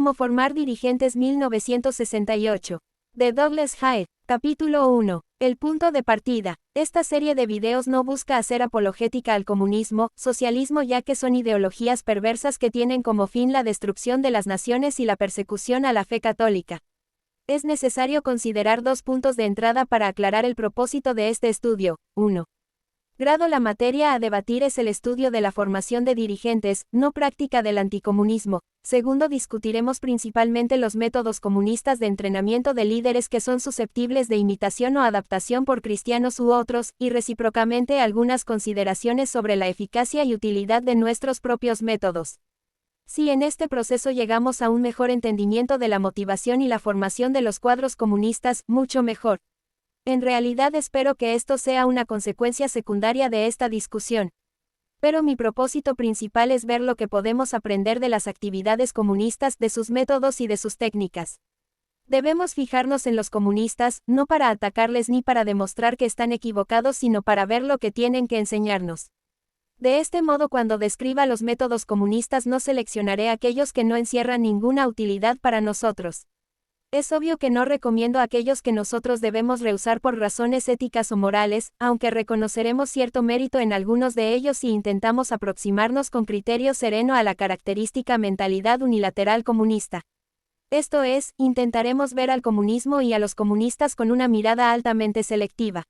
Cómo formar dirigentes 1968. De Douglas Hyde. Capítulo 1. El punto de partida. Esta serie de videos no busca hacer apologética al comunismo, socialismo, ya que son ideologías perversas que tienen como fin la destrucción de las naciones y la persecución a la fe católica. Es necesario considerar dos puntos de entrada para aclarar el propósito de este estudio. 1. Grado. La materia a debatir es el estudio de la formación de dirigentes, no práctica del anticomunismo. Segundo, discutiremos principalmente los métodos comunistas de entrenamiento de líderes que son susceptibles de imitación o adaptación por cristianos u otros, y recíprocamente algunas consideraciones sobre la eficacia y utilidad de nuestros propios métodos. Si en este proceso llegamos a un mejor entendimiento de la motivación y la formación de los cuadros comunistas, mucho mejor. En realidad espero que esto sea una consecuencia secundaria de esta discusión. Pero mi propósito principal es ver lo que podemos aprender de las actividades comunistas, de sus métodos y de sus técnicas. Debemos fijarnos en los comunistas, no para atacarles ni para demostrar que están equivocados, sino para ver lo que tienen que enseñarnos. De este modo, cuando describa los métodos comunistas, no seleccionaré aquellos que no encierran ninguna utilidad para nosotros. Es obvio que no recomiendo aquellos que nosotros debemos rehusar por razones éticas o morales, aunque reconoceremos cierto mérito en algunos de ellos si intentamos aproximarnos con criterio sereno a la característica mentalidad unilateral comunista. Esto es, intentaremos ver al comunismo y a los comunistas con una mirada altamente selectiva.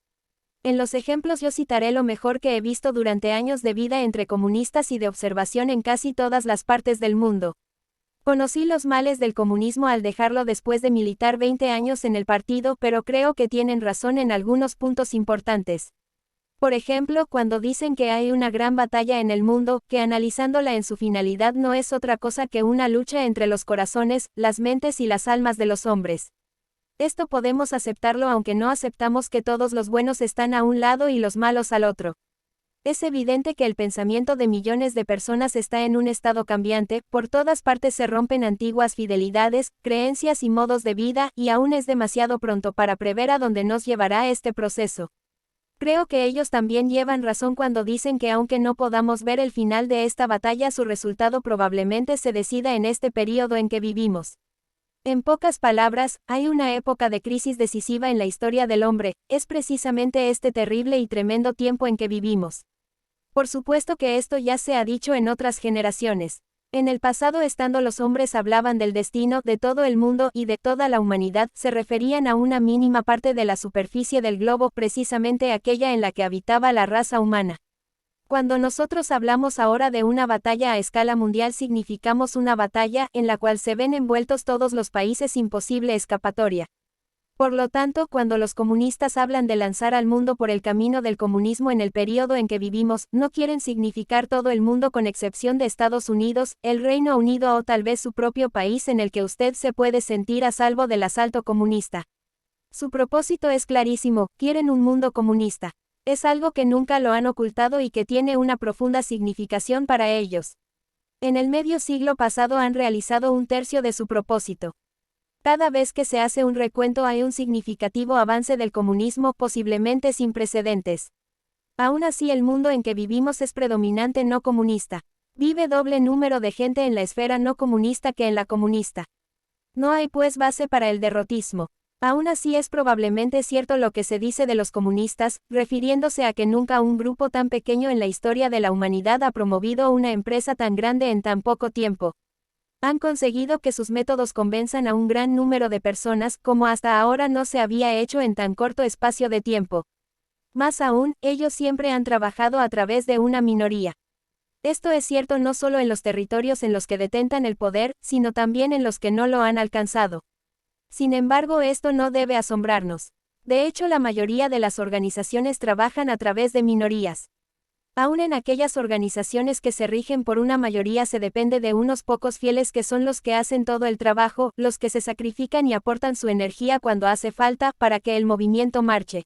En los ejemplos yo citaré lo mejor que he visto durante años de vida entre comunistas y de observación en casi todas las partes del mundo. Conocí los males del comunismo al dejarlo después de militar 20 años en el partido, pero creo que tienen razón en algunos puntos importantes. Por ejemplo, cuando dicen que hay una gran batalla en el mundo, que analizándola en su finalidad no es otra cosa que una lucha entre los corazones, las mentes y las almas de los hombres. Esto podemos aceptarlo aunque no aceptamos que todos los buenos están a un lado y los malos al otro. Es evidente que el pensamiento de millones de personas está en un estado cambiante, por todas partes se rompen antiguas fidelidades, creencias y modos de vida, y aún es demasiado pronto para prever a dónde nos llevará este proceso. Creo que ellos también llevan razón cuando dicen que aunque no podamos ver el final de esta batalla, su resultado probablemente se decida en este período en que vivimos. En pocas palabras, hay una época de crisis decisiva en la historia del hombre, es precisamente este terrible y tremendo tiempo en que vivimos. Por supuesto que esto ya se ha dicho en otras generaciones. En el pasado, estando los hombres hablaban del destino de todo el mundo y de toda la humanidad, se referían a una mínima parte de la superficie del globo, precisamente aquella en la que habitaba la raza humana. Cuando nosotros hablamos ahora de una batalla a escala mundial, significamos una batalla en la cual se ven envueltos todos los países sin posible escapatoria. Por lo tanto, cuando los comunistas hablan de lanzar al mundo por el camino del comunismo en el período en que vivimos, no quieren significar todo el mundo con excepción de Estados Unidos, el Reino Unido o tal vez su propio país en el que usted se puede sentir a salvo del asalto comunista. Su propósito es clarísimo, quieren un mundo comunista. Es algo que nunca lo han ocultado y que tiene una profunda significación para ellos. En el medio siglo pasado han realizado un tercio de su propósito. Cada vez que se hace un recuento hay un significativo avance del comunismo, posiblemente sin precedentes. Aún así, el mundo en que vivimos es predominante no comunista. Vive doble número de gente en la esfera no comunista que en la comunista. No hay pues base para el derrotismo. Aún así es probablemente cierto lo que se dice de los comunistas, refiriéndose a que nunca un grupo tan pequeño en la historia de la humanidad ha promovido una empresa tan grande en tan poco tiempo. Han conseguido que sus métodos convenzan a un gran número de personas, como hasta ahora no se había hecho en tan corto espacio de tiempo. Más aún, ellos siempre han trabajado a través de una minoría. Esto es cierto no solo en los territorios en los que detentan el poder, sino también en los que no lo han alcanzado. Sin embargo, esto no debe asombrarnos. De hecho, la mayoría de las organizaciones trabajan a través de minorías. Aún en aquellas organizaciones que se rigen por una mayoría se depende de unos pocos fieles que son los que hacen todo el trabajo, los que se sacrifican y aportan su energía cuando hace falta, para que el movimiento marche.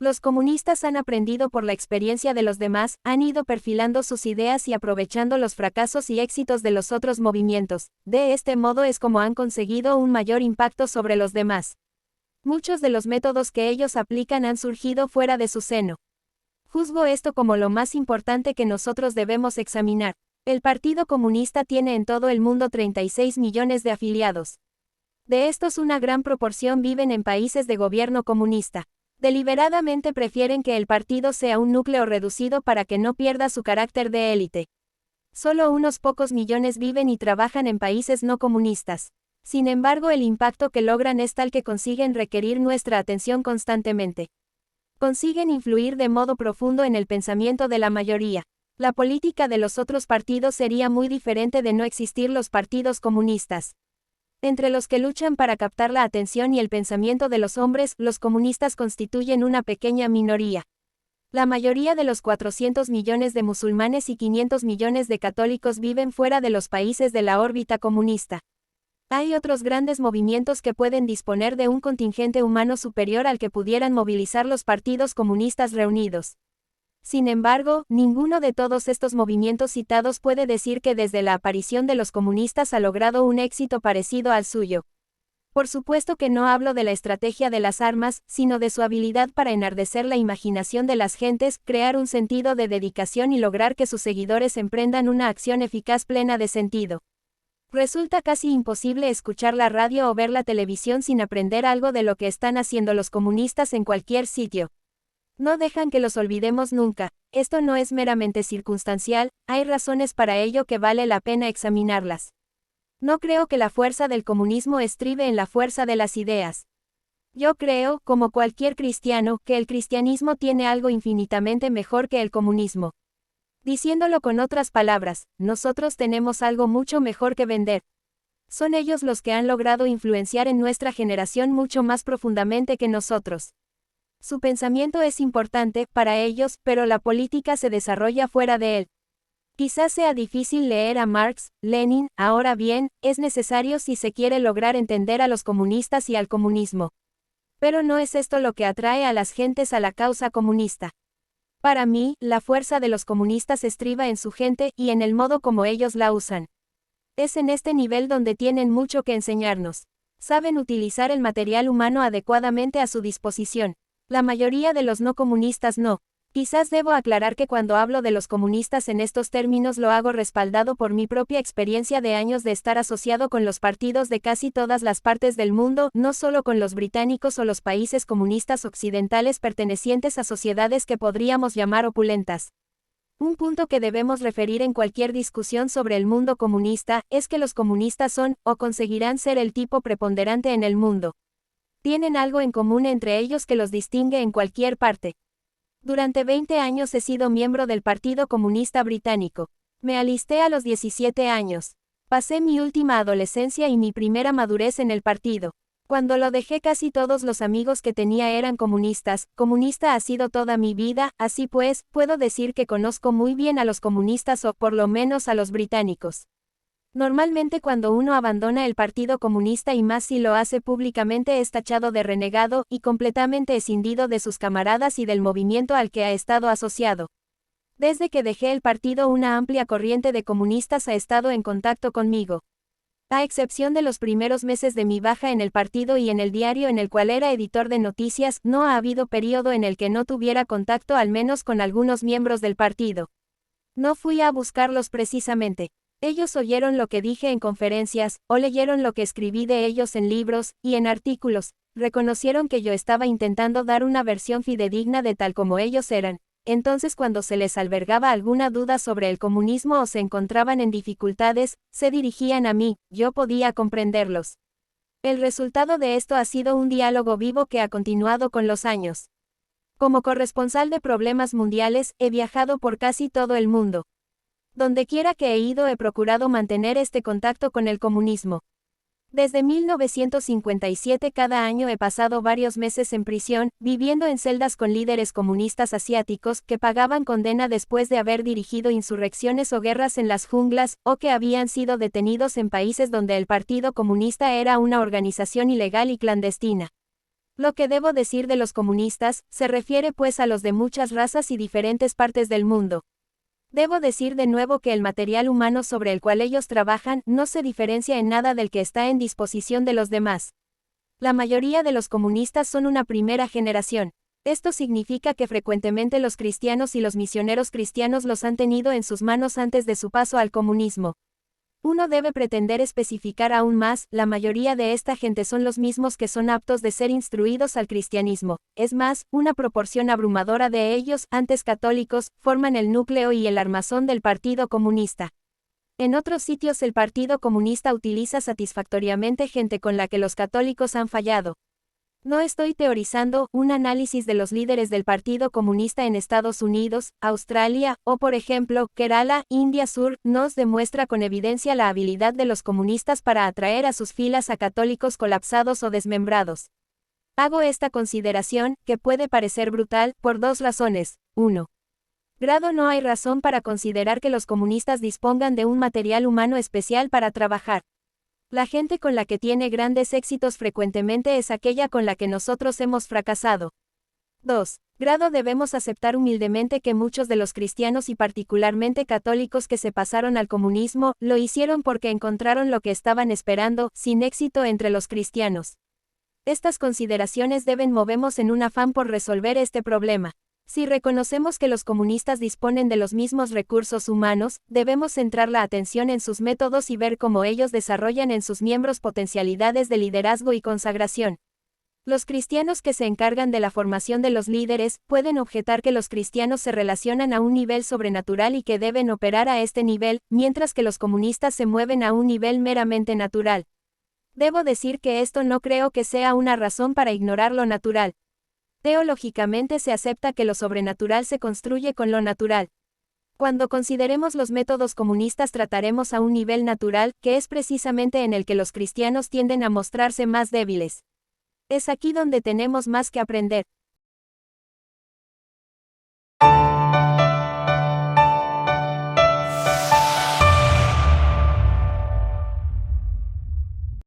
Los comunistas han aprendido por la experiencia de los demás, han ido perfilando sus ideas y aprovechando los fracasos y éxitos de los otros movimientos. De este modo es como han conseguido un mayor impacto sobre los demás. Muchos de los métodos que ellos aplican han surgido fuera de su seno. Juzgo esto como lo más importante que nosotros debemos examinar. El Partido Comunista tiene en todo el mundo 36 millones de afiliados. De estos una gran proporción viven en países de gobierno comunista. Deliberadamente prefieren que el partido sea un núcleo reducido para que no pierda su carácter de élite. Solo unos pocos millones viven y trabajan en países no comunistas. Sin embargo, el impacto que logran es tal que consiguen requerir nuestra atención constantemente. Consiguen influir de modo profundo en el pensamiento de la mayoría. La política de los otros partidos sería muy diferente de no existir los partidos comunistas. Entre los que luchan para captar la atención y el pensamiento de los hombres, los comunistas constituyen una pequeña minoría. La mayoría de los 400 millones de musulmanes y 500 millones de católicos viven fuera de los países de la órbita comunista. Hay otros grandes movimientos que pueden disponer de un contingente humano superior al que pudieran movilizar los partidos comunistas reunidos. Sin embargo, ninguno de todos estos movimientos citados puede decir que desde la aparición de los comunistas ha logrado un éxito parecido al suyo. Por supuesto que no hablo de la estrategia de las armas, sino de su habilidad para enardecer la imaginación de las gentes, crear un sentido de dedicación y lograr que sus seguidores emprendan una acción eficaz plena de sentido. Resulta casi imposible escuchar la radio o ver la televisión sin aprender algo de lo que están haciendo los comunistas en cualquier sitio. No dejan que los olvidemos nunca. Esto no es meramente circunstancial, hay razones para ello que vale la pena examinarlas. No creo que la fuerza del comunismo estribe en la fuerza de las ideas. Yo creo, como cualquier cristiano, que el cristianismo tiene algo infinitamente mejor que el comunismo. Diciéndolo con otras palabras, nosotros tenemos algo mucho mejor que vender. Son ellos los que han logrado influenciar en nuestra generación mucho más profundamente que nosotros. Su pensamiento es importante para ellos, pero la política se desarrolla fuera de él. Quizás sea difícil leer a Marx, Lenin, ahora bien, es necesario si se quiere lograr entender a los comunistas y al comunismo. Pero no es esto lo que atrae a las gentes a la causa comunista. Para mí, la fuerza de los comunistas estriba en su gente y en el modo como ellos la usan. Es en este nivel donde tienen mucho que enseñarnos. Saben utilizar el material humano adecuadamente a su disposición. La mayoría de los no comunistas no. Quizás debo aclarar que cuando hablo de los comunistas en estos términos lo hago respaldado por mi propia experiencia de años de estar asociado con los partidos de casi todas las partes del mundo, no solo con los británicos o los países comunistas occidentales pertenecientes a sociedades que podríamos llamar opulentas. Un punto que debemos referir en cualquier discusión sobre el mundo comunista es que los comunistas son, o conseguirán ser el tipo preponderante en el mundo. Tienen algo en común entre ellos que los distingue en cualquier parte. Durante 20 años he sido miembro del Partido Comunista Británico. Me alisté a los 17 años. Pasé mi última adolescencia y mi primera madurez en el partido. Cuando lo dejé casi todos los amigos que tenía eran comunistas. Comunista ha sido toda mi vida, así pues, puedo decir que conozco muy bien a los comunistas o por lo menos a los británicos. Normalmente cuando uno abandona el Partido Comunista y más si lo hace públicamente es tachado de renegado y completamente escindido de sus camaradas y del movimiento al que ha estado asociado. Desde que dejé el partido una amplia corriente de comunistas ha estado en contacto conmigo. A excepción de los primeros meses de mi baja en el partido y en el diario en el cual era editor de noticias, no ha habido periodo en el que no tuviera contacto al menos con algunos miembros del partido. No fui a buscarlos precisamente. Ellos oyeron lo que dije en conferencias, o leyeron lo que escribí de ellos en libros, y en artículos, reconocieron que yo estaba intentando dar una versión fidedigna de tal como ellos eran. Entonces cuando se les albergaba alguna duda sobre el comunismo o se encontraban en dificultades, se dirigían a mí, yo podía comprenderlos. El resultado de esto ha sido un diálogo vivo que ha continuado con los años. Como corresponsal de problemas mundiales, he viajado por casi todo el mundo. Donde quiera que he ido he procurado mantener este contacto con el comunismo. Desde 1957 cada año he pasado varios meses en prisión, viviendo en celdas con líderes comunistas asiáticos que pagaban condena después de haber dirigido insurrecciones o guerras en las junglas, o que habían sido detenidos en países donde el Partido Comunista era una organización ilegal y clandestina. Lo que debo decir de los comunistas, se refiere pues a los de muchas razas y diferentes partes del mundo. Debo decir de nuevo que el material humano sobre el cual ellos trabajan no se diferencia en nada del que está en disposición de los demás. La mayoría de los comunistas son una primera generación. Esto significa que frecuentemente los cristianos y los misioneros cristianos los han tenido en sus manos antes de su paso al comunismo. Uno debe pretender especificar aún más, la mayoría de esta gente son los mismos que son aptos de ser instruidos al cristianismo, es más, una proporción abrumadora de ellos, antes católicos, forman el núcleo y el armazón del Partido Comunista. En otros sitios el Partido Comunista utiliza satisfactoriamente gente con la que los católicos han fallado. No estoy teorizando, un análisis de los líderes del Partido Comunista en Estados Unidos, Australia, o por ejemplo, Kerala, India Sur, nos demuestra con evidencia la habilidad de los comunistas para atraer a sus filas a católicos colapsados o desmembrados. Hago esta consideración, que puede parecer brutal, por dos razones. 1. Grado no hay razón para considerar que los comunistas dispongan de un material humano especial para trabajar. La gente con la que tiene grandes éxitos frecuentemente es aquella con la que nosotros hemos fracasado. 2. Grado debemos aceptar humildemente que muchos de los cristianos y particularmente católicos que se pasaron al comunismo, lo hicieron porque encontraron lo que estaban esperando, sin éxito entre los cristianos. Estas consideraciones deben movernos en un afán por resolver este problema. Si reconocemos que los comunistas disponen de los mismos recursos humanos, debemos centrar la atención en sus métodos y ver cómo ellos desarrollan en sus miembros potencialidades de liderazgo y consagración. Los cristianos que se encargan de la formación de los líderes, pueden objetar que los cristianos se relacionan a un nivel sobrenatural y que deben operar a este nivel, mientras que los comunistas se mueven a un nivel meramente natural. Debo decir que esto no creo que sea una razón para ignorar lo natural. Teológicamente se acepta que lo sobrenatural se construye con lo natural. Cuando consideremos los métodos comunistas trataremos a un nivel natural, que es precisamente en el que los cristianos tienden a mostrarse más débiles. Es aquí donde tenemos más que aprender.